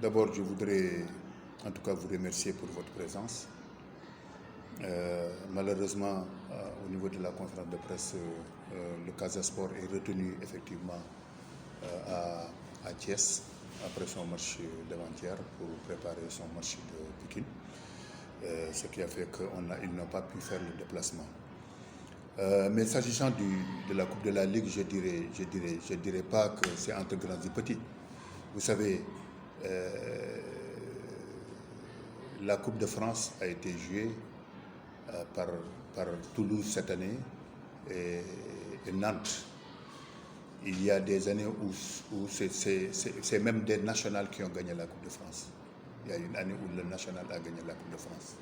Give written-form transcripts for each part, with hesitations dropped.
D'abord, je voudrais en tout cas vous remercier pour votre présence. Malheureusement, au niveau de la conférence de presse, le Casa Sport est retenu effectivement à Thiès après son match d'avant-hier pour préparer son match de Pikine, ce qui a fait qu'ils n'ont pas pu faire le déplacement. Mais s'agissant de la Coupe de la Ligue, je dirais pas que c'est entre grands et petits. Vous savez, la Coupe de France a été jouée par Toulouse cette année et Nantes. Il y a des années où c'est même des nationales qui ont gagné la Coupe de France. Il y a une année où le national a gagné la Coupe de France.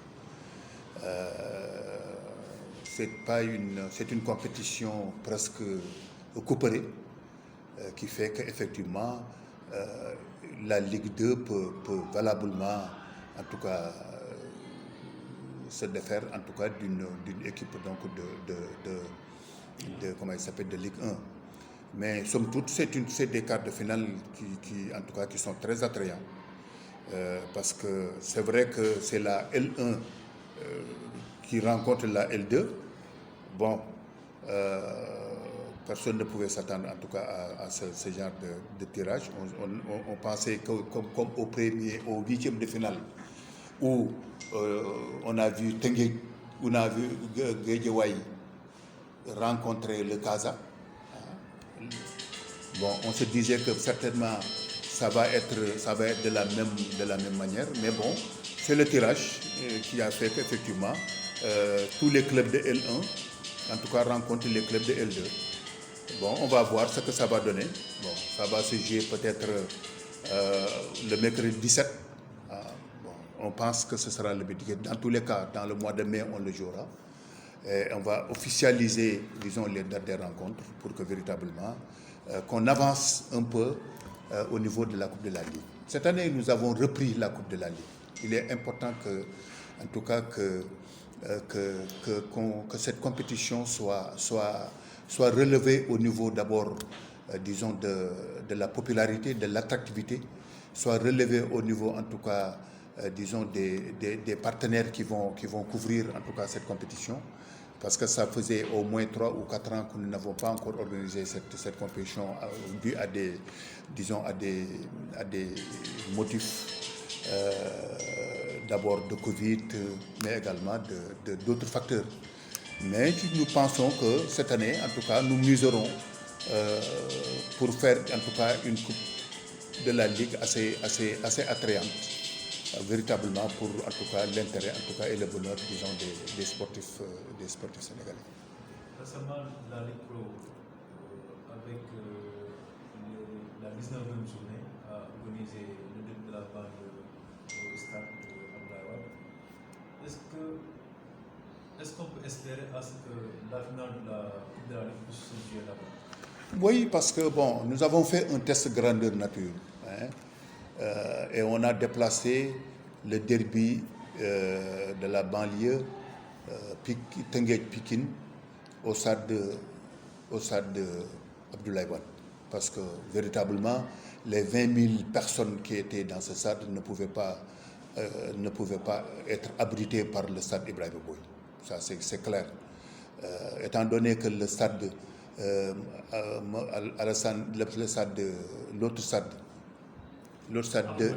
C'est une compétition presque couperée qui fait qu'effectivement la Ligue 2 peut valablement, en tout cas, se défaire en tout cas d'une équipe donc de Ligue 1. Mais somme toute, c'est des quarts de finale en tout cas, qui sont très attrayants. Parce que c'est vrai que c'est la L1 qui rencontre la L2. Bon, personne ne pouvait s'attendre en tout cas à ce genre de tirage. On pensait que comme au 8e de finale, où on a vu Tengue, on a vu Guédiawaye rencontrer le Casa. Bon, on se disait que certainement ça va être de la même manière, mais bon, c'est le tirage qui a fait qu'effectivement tous les clubs de L1, en tout cas, rencontrent les clubs de L2. Bon, on va voir ce que ça va donner. Bon, ça va se jouer peut-être le mercredi 17. On pense que ce sera le mercredi. Dans tous les cas, dans le mois de mai, on le jouera. Et on va officialiser, disons, les dates des rencontres pour que véritablement qu'on avance un peu au niveau de la Coupe de la Ligue. Cette année, nous avons repris la Coupe de la Ligue. Il est important que, en tout cas, que cette compétition soit relevée au niveau d'abord, disons, de la popularité, de l'attractivité, soit relevée au niveau, en tout cas, disons, des partenaires qui vont couvrir, en tout cas, cette compétition. Parce que ça faisait au moins 3 ou 4 ans que nous n'avons pas encore organisé cette compétition dû à des motifs d'abord de Covid, mais également d'autres facteurs. Mais nous pensons que cette année, en tout cas, nous miserons pour faire en tout cas une coupe de la Ligue assez attrayante, véritablement pour en tout cas l'intérêt en tout cas et le bonheur, disons, des sportifs sénégalais. Récemment, la Ligue Pro, avec la 19e journée, a organisé le début de la bande au stade Abdoulaye Wade. Est-ce qu'on peut espérer à ce que la finale de la Coupe de la Ligue puisse se jouer là-bas? Oui, parce que bon, nous avons fait un test grandeur nature. Et on a déplacé le derby de la banlieue Tengue-Pikine au stade de Abdoulaye Wade. Parce que véritablement, les 20 000 personnes qui étaient dans ce stade ne pouvaient pas être abritées par le stade Ibrahima Boye. Ça, c'est clair. Étant donné que le stade, l'autre stade de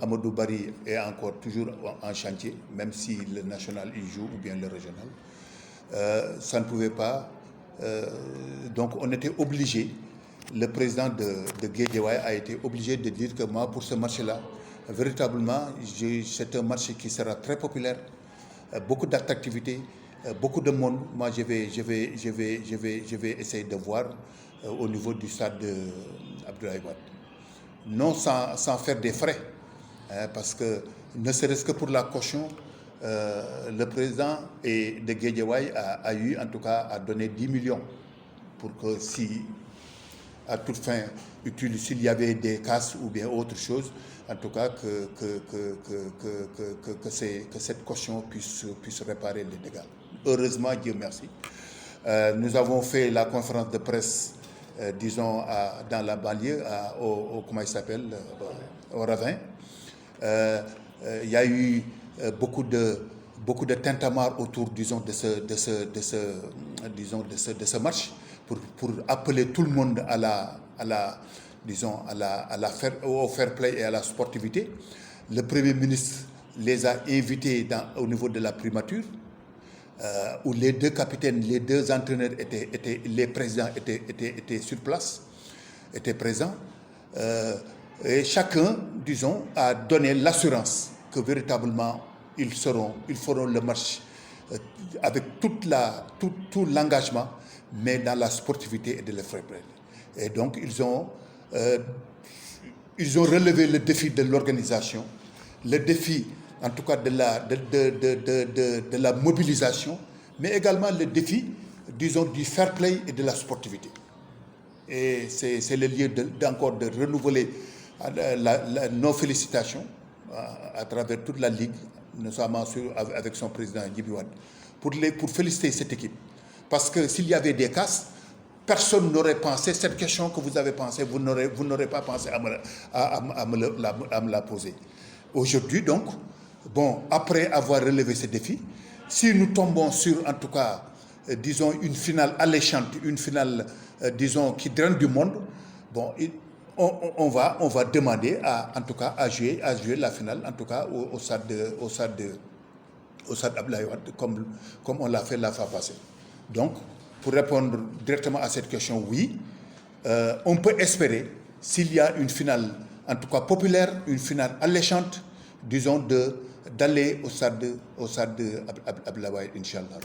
Amadou Barry est encore toujours en chantier, même si le national y joue ou bien le régional. Ça ne pouvait pas. Donc on était obligé, le président de Guédiawaye a été obligé de dire que moi, pour ce match-là, véritablement, c'est un match qui sera très populaire, beaucoup d'attractivité, beaucoup de monde. Moi, je vais essayer de voir au niveau du stade d'Abdoulaye Wade. Non sans faire des frais, parce que ne serait-ce que pour la caution, le président de Guédiawaye a eu, en tout cas, à donner 10 millions pour que si, à toute fin utile, s'il y avait des casses ou bien autre chose, en tout cas que cette caution puisse réparer les dégâts. Heureusement, Dieu merci. Nous avons fait la conférence de presse disons, dans la banlieue, comment il s'appelle, au Ravin. Il y a eu beaucoup de tintamarre autour, disons, de ce match pour appeler tout le monde au fair play et à la sportivité. Le Premier ministre les a invités au niveau de la primature, où les deux capitaines, les deux entraîneurs les présidents étaient sur place, étaient présents. Et chacun, disons, a donné l'assurance que véritablement ils feront le match avec tout l'engagement, mais dans la sportivité et de l'effort. Et donc ils ont relevé le défi de l'organisation, le défi en tout cas de la mobilisation, mais également le défi, disons, du fair play et de la sportivité. Et c'est le lieu encore de renouveler nos félicitations à travers toute la Ligue, notamment avec son président Djibi Wade, pour féliciter cette équipe. Parce que s'il y avait des casses, personne n'aurait pensé cette question que vous avez pensée, vous n'aurez pas pensé à me la poser. Aujourd'hui, donc, bon, après avoir relevé ce défi, si nous tombons sur, en tout cas, disons, une finale alléchante, une finale, disons, qui draine du monde, bon, on va demander en tout cas à jouer la finale, en tout cas au stade Abdoulaye Wade, comme on l'a fait la fois passée. Donc, pour répondre directement à cette question, oui, on peut espérer, s'il y a une finale, en tout cas populaire, une finale alléchante, disons, d'aller au stade Abdoulaye Wade, Inch'Allah.